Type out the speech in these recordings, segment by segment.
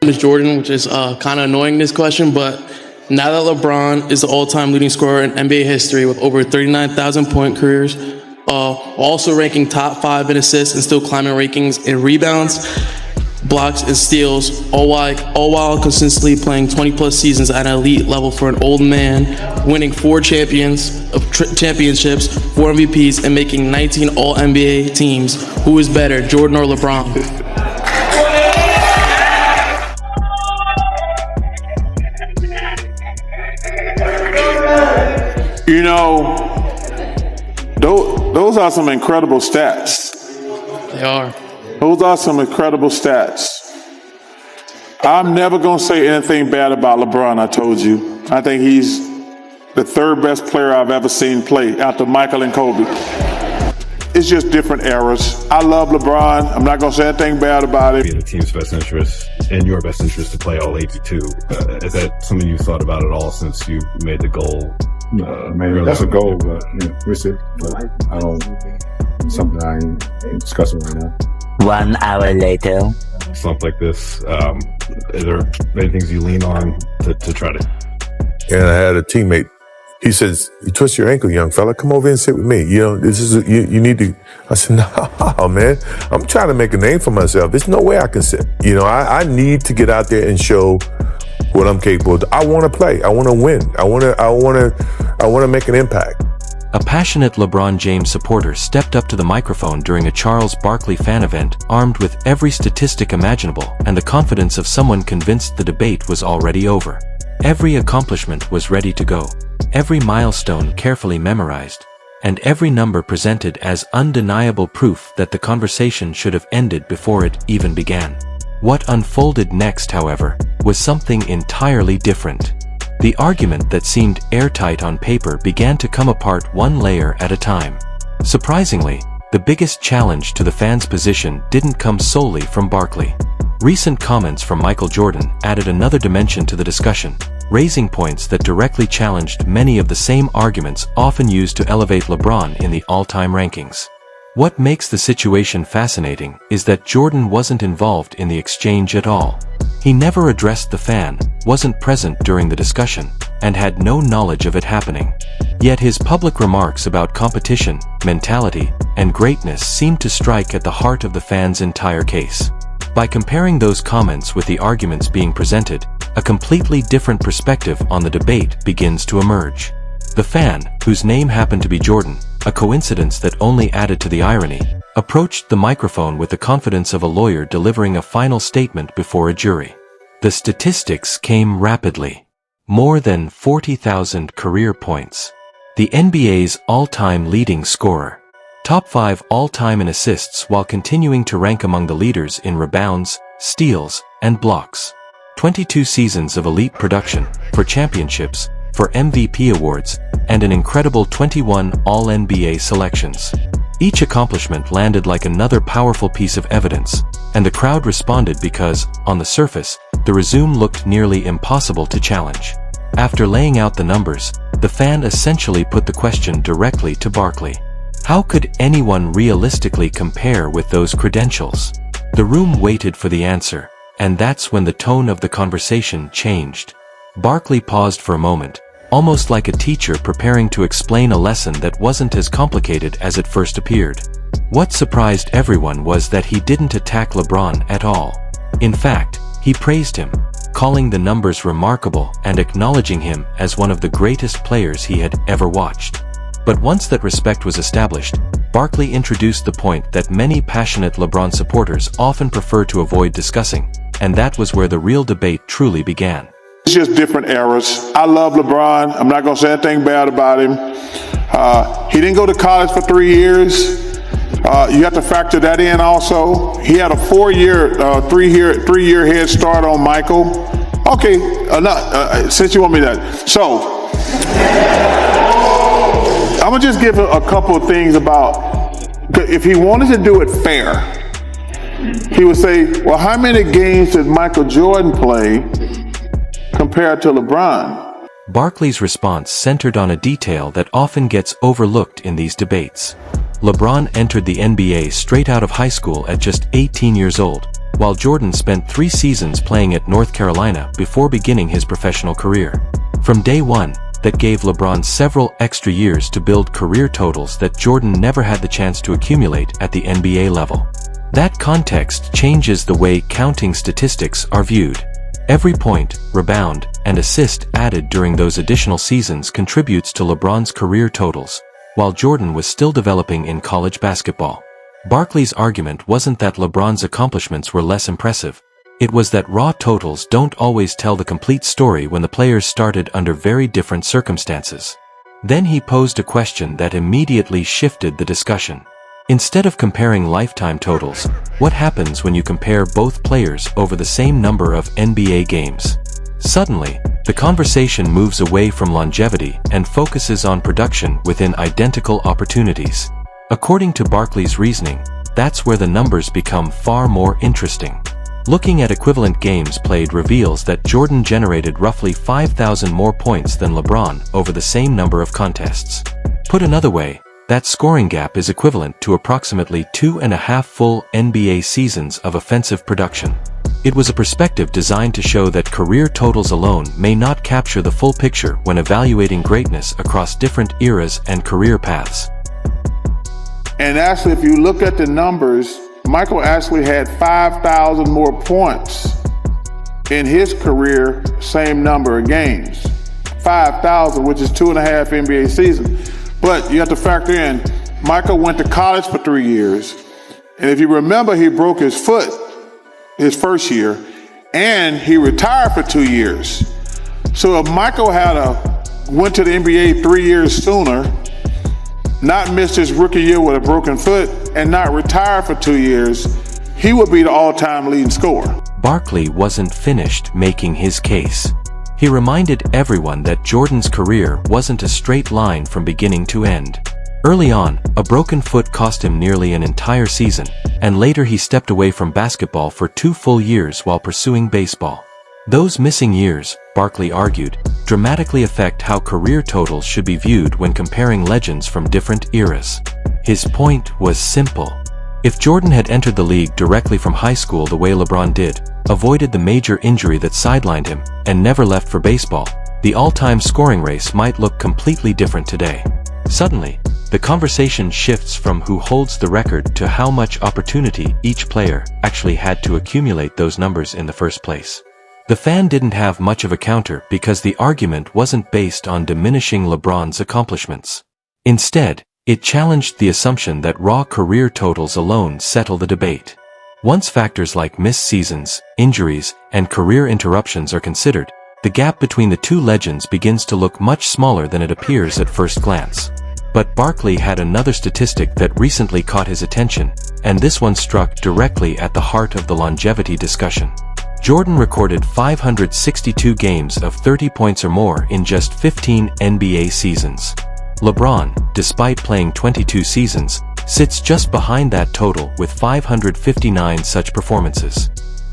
is Jordan, which is kind of annoying this question, but now that LeBron is the all-time leading scorer in NBA history with over 39,000 point careers, also ranking top 5 in assists and still climbing rankings in rebounds, blocks, and steals, all while consistently playing 20-plus seasons at an elite level for an old man, winning 4 championships, 4 MVPs, and making 19 All-NBA teams. Who is better, Jordan or LeBron? You know, those are some incredible stats. They are. Those are some incredible stats. I'm never going to say anything bad about LeBron, I told you. I think he's the 3rd best player I've ever seen play after Michael and Kobe. It's just different eras. I love LeBron. I'm not going to say anything bad about it. In the team's best interest, in your best interest to play all 82. Is that something you thought about at all since you made the goal? Maybe that's a goal, but we'll see. But I don't. Something I ain't discussing right now. 1 hour later. Slump like this, are there many things you lean on to try to? And I had a teammate. He says, "You twist your ankle, young fella. Come over and sit with me. You know, this is you need to." I said, "No, man. I'm trying to make a name for myself. There's no way I can sit. You know, I need to get out there and show what I'm capable of. I want to play. I want to win. I want to make an impact." A passionate LeBron James supporter stepped up to the microphone during a Charles Barkley fan event, armed with every statistic imaginable and the confidence of someone convinced the debate was already over. Every accomplishment was ready to go, every milestone carefully memorized, and every number presented as undeniable proof that the conversation should have ended before it even began. What unfolded next, however, was something entirely different. The argument that seemed airtight on paper began to come apart one layer at a time. Surprisingly, the biggest challenge to the fans' position didn't come solely from Barkley. Recent comments from Michael Jordan added another dimension to the discussion, raising points that directly challenged many of the same arguments often used to elevate LeBron in the all-time rankings. What makes the situation fascinating is that Jordan wasn't involved in the exchange at all. He never addressed the fan, wasn't present during the discussion, and had no knowledge of it happening. Yet his public remarks about competition, mentality, and greatness seemed to strike at the heart of the fans' entire case. By comparing those comments with the arguments being presented, a completely different perspective on the debate begins to emerge. The fan, whose name happened to be Jordan, a coincidence that only added to the irony, approached the microphone with the confidence of a lawyer delivering a final statement before a jury. The statistics came rapidly. More than 40,000 career points. The NBA's all-time leading scorer. Top 5 all-time in assists while continuing to rank among the leaders in rebounds, steals, and blocks. 22 seasons of elite production, for championships, for MVP awards, and an incredible 21 All-NBA selections. Each accomplishment landed like another powerful piece of evidence, and the crowd responded because, on the surface, the resume looked nearly impossible to challenge. After laying out the numbers, the fan essentially put the question directly to Barkley. How could anyone realistically compare with those credentials? The room waited for the answer, and that's when the tone of the conversation changed. Barkley paused for a moment, almost like a teacher preparing to explain a lesson that wasn't as complicated as it first appeared. What surprised everyone was that he didn't attack LeBron at all. In fact, he praised him, calling the numbers remarkable and acknowledging him as one of the greatest players he had ever watched. But once that respect was established, Barkley introduced the point that many passionate LeBron supporters often prefer to avoid discussing, and that was where the real debate truly began. It's just different eras. I love LeBron. I'm not going to say anything bad about him. He didn't go to college for 3 years. You have to factor that in also. He had a 3-year head start on Michael. Okay, since you want me that. So, I'm going to just give a couple of things about, if he wanted to do it fair, he would say, well, how many games did Michael Jordan play compared to LeBron? Barkley's response centered on a detail that often gets overlooked in these debates. LeBron entered the NBA straight out of high school at just 18 years old, while Jordan spent 3 seasons playing at North Carolina before beginning his professional career. From day one, that gave LeBron several extra years to build career totals that Jordan never had the chance to accumulate at the NBA level. That context changes the way counting statistics are viewed. Every point, rebound, and assist added during those additional seasons contributes to LeBron's career totals, while Jordan was still developing in college basketball. Barkley's argument wasn't that LeBron's accomplishments were less impressive. It was that raw totals don't always tell the complete story when the players started under very different circumstances. Then he posed a question that immediately shifted the discussion. Instead of comparing lifetime totals, what happens when you compare both players over the same number of NBA games? Suddenly, the conversation moves away from longevity and focuses on production within identical opportunities. According to Barkley's reasoning, that's where the numbers become far more interesting. Looking at equivalent games played reveals that Jordan generated roughly 5,000 more points than LeBron over the same number of contests. Put another way, that scoring gap is equivalent to approximately 2.5 full NBA seasons of offensive production. It was a perspective designed to show that career totals alone may not capture the full picture when evaluating greatness across different eras and career paths. And actually, if you look at the numbers, Michael actually had 5,000 more points in his career, same number of games. 5,000, which is 2.5 NBA seasons. But you have to factor in, Michael went to college for 3 years. And if you remember, he broke his foot his first year, and he retired for 2 years. So if Michael went to the NBA 3 years sooner, not missed his rookie year with a broken foot, and not retired for 2 years, he would be the all-time leading scorer. Barkley wasn't finished making his case. He reminded everyone that Jordan's career wasn't a straight line from beginning to end. Early on, a broken foot cost him nearly an entire season, and later he stepped away from basketball for 2 full years while pursuing baseball. Those missing years, Barkley argued, dramatically affect how career totals should be viewed when comparing legends from different eras. His point was simple. If Jordan had entered the league directly from high school the way LeBron did, avoided the major injury that sidelined him, and never left for baseball, the all-time scoring race might look completely different today. Suddenly, the conversation shifts from who holds the record to how much opportunity each player actually had to accumulate those numbers in the first place. The fan didn't have much of a counter because the argument wasn't based on diminishing LeBron's accomplishments. Instead, it challenged the assumption that raw career totals alone settle the debate. Once factors like missed seasons, injuries, and career interruptions are considered, the gap between the two legends begins to look much smaller than it appears at first glance. But Barkley had another statistic that recently caught his attention, and this one struck directly at the heart of the longevity discussion. Jordan recorded 562 games of 30 points or more in just 15 NBA seasons. LeBron, despite playing 22 seasons, sits just behind that total with 559 such performances.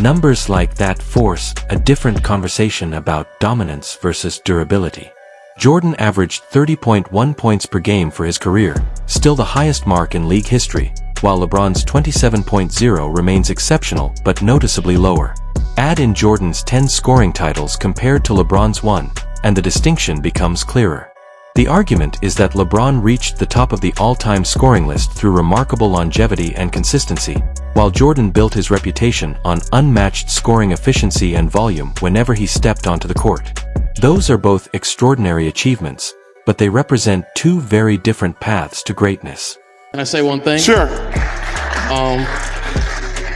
Numbers like that force a different conversation about dominance versus durability. Jordan averaged 30.1 points per game for his career, still the highest mark in league history, while LeBron's 27.0 remains exceptional but noticeably lower. Add in Jordan's 10 scoring titles compared to LeBron's 1, and the distinction becomes clearer. The argument is that LeBron reached the top of the all-time scoring list through remarkable longevity and consistency, while Jordan built his reputation on unmatched scoring efficiency and volume whenever he stepped onto the court. Those are both extraordinary achievements, but they represent two very different paths to greatness. Can I say one thing? Sure.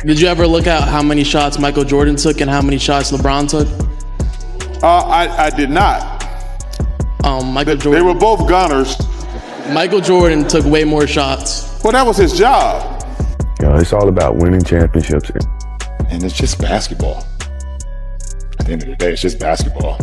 Did you ever look at how many shots Michael Jordan took and how many shots LeBron took? I did not. Michael They Jordan. were both gunners. Michael Jordan took way more shots. Well, that was his job. You know, it's all about winning championships. And it's just basketball. At the end of the day, it's just basketball.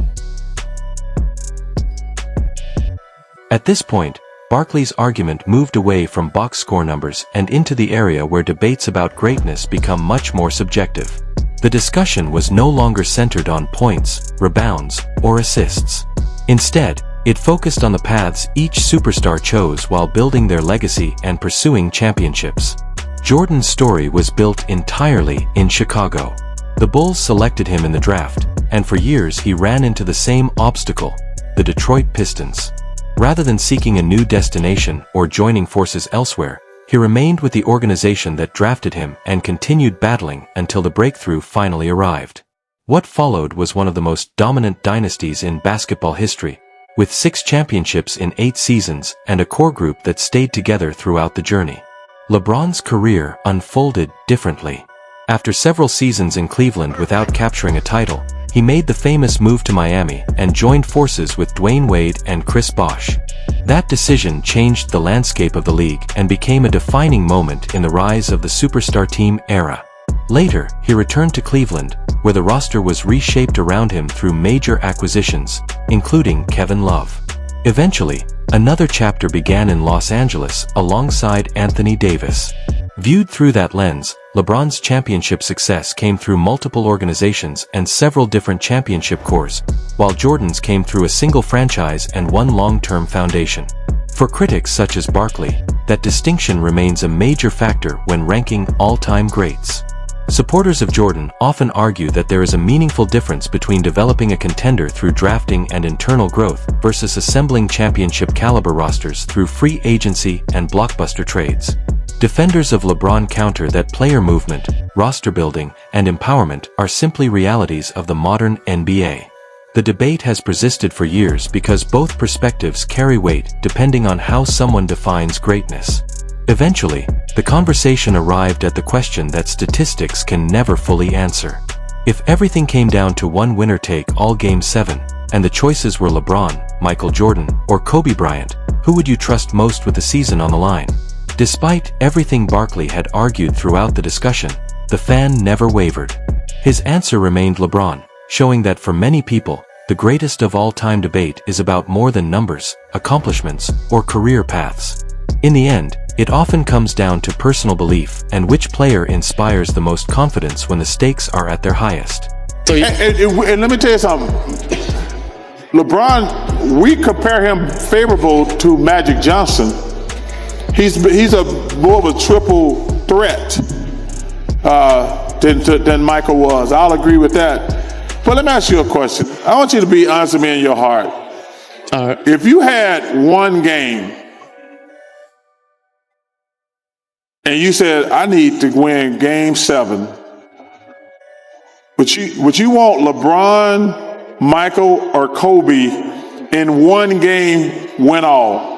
At this point, Barkley's argument moved away from box score numbers and into the area where debates about greatness become much more subjective. The discussion was no longer centered on points, rebounds, or assists. Instead, It focused on the paths each superstar chose while building their legacy and pursuing championships. Jordan's story was built entirely in Chicago. The Bulls selected him in the draft, and for years he ran into the same obstacle, the Detroit Pistons. Rather than seeking a new destination or joining forces elsewhere, he remained with the organization that drafted him and continued battling until the breakthrough finally arrived. What followed was one of the most dominant dynasties in basketball history, with 6 championships in 8 seasons and a core group that stayed together throughout the journey. LeBron's career unfolded differently. After several seasons in Cleveland without capturing a title, he made the famous move to Miami and joined forces with Dwayne Wade and Chris Bosh. That decision changed the landscape of the league and became a defining moment in the rise of the superstar team era. Later, he returned to Cleveland, where the roster was reshaped around him through major acquisitions, including Kevin Love. Eventually, another chapter began in Los Angeles alongside Anthony Davis. Viewed through that lens, LeBron's championship success came through multiple organizations and several different championship cores, while Jordan's came through a single franchise and one long-term foundation. For critics such as Barkley, that distinction remains a major factor when ranking all-time greats. Supporters of Jordan often argue that there is a meaningful difference between developing a contender through drafting and internal growth versus assembling championship-caliber rosters through free agency and blockbuster trades. Defenders of LeBron counter that player movement, roster building, and empowerment are simply realities of the modern NBA. The debate has persisted for years because both perspectives carry weight depending on how someone defines greatness. Eventually, the conversation arrived at the question that statistics can never fully answer. If everything came down to one winner-take-all Game 7, and the choices were LeBron, Michael Jordan, or Kobe Bryant, who would you trust most with the season on the line? Despite everything Barkley had argued throughout the discussion, the fan never wavered. His answer remained LeBron, showing that for many people, the greatest of all-time debate is about more than numbers, accomplishments, or career paths. In the end, it often comes down to personal belief and which player inspires the most confidence when the stakes are at their highest. And let me tell you something. LeBron, we compare him favorable to Magic Johnson. He's a more of a triple threat than Michael was. I'll agree with that. But let me ask you a question. I want you to be honest with me in your heart. If you had one game and you said, I need to win Game 7, would you want LeBron, Michael, or Kobe in one game win all?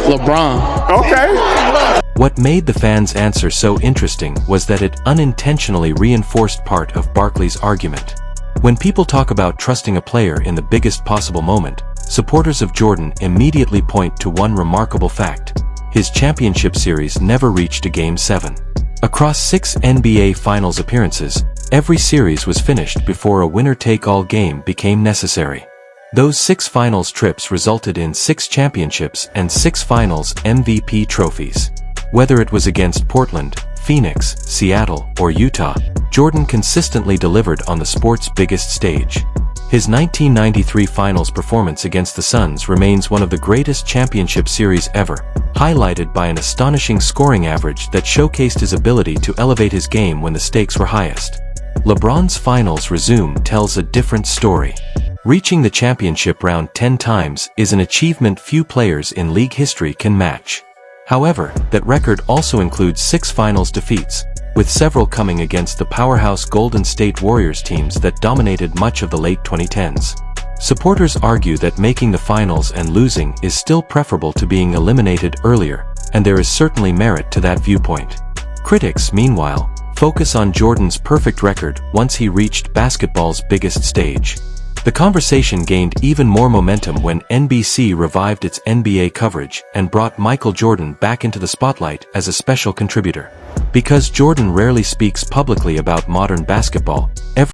LeBron. Okay. What made the fans' answer so interesting was that it unintentionally reinforced part of Barkley's argument. When people talk about trusting a player in the biggest possible moment, supporters of Jordan immediately point to one remarkable fact. His championship series never reached a Game 7. Across 6 NBA Finals appearances, every series was finished before a winner-take-all game became necessary. Those 6 finals trips resulted in 6 championships and 6 finals MVP trophies. Whether it was against Portland, Phoenix, Seattle, or Utah, Jordan consistently delivered on the sport's biggest stage. His 1993 finals performance against the Suns remains one of the greatest championship series ever, highlighted by an astonishing scoring average that showcased his ability to elevate his game when the stakes were highest. LeBron's finals resume tells a different story. Reaching the championship round 10 times is an achievement few players in league history can match. However, that record also includes 6 finals defeats, with several coming against the powerhouse Golden State Warriors teams that dominated much of the late 2010s. Supporters argue that making the finals and losing is still preferable to being eliminated earlier, and there is certainly merit to that viewpoint. Critics, meanwhile, focus on Jordan's perfect record once he reached basketball's biggest stage. The conversation gained even more momentum when NBC revived its NBA coverage and brought Michael Jordan back into the spotlight as a special contributor. Because Jordan rarely speaks publicly about modern basketball,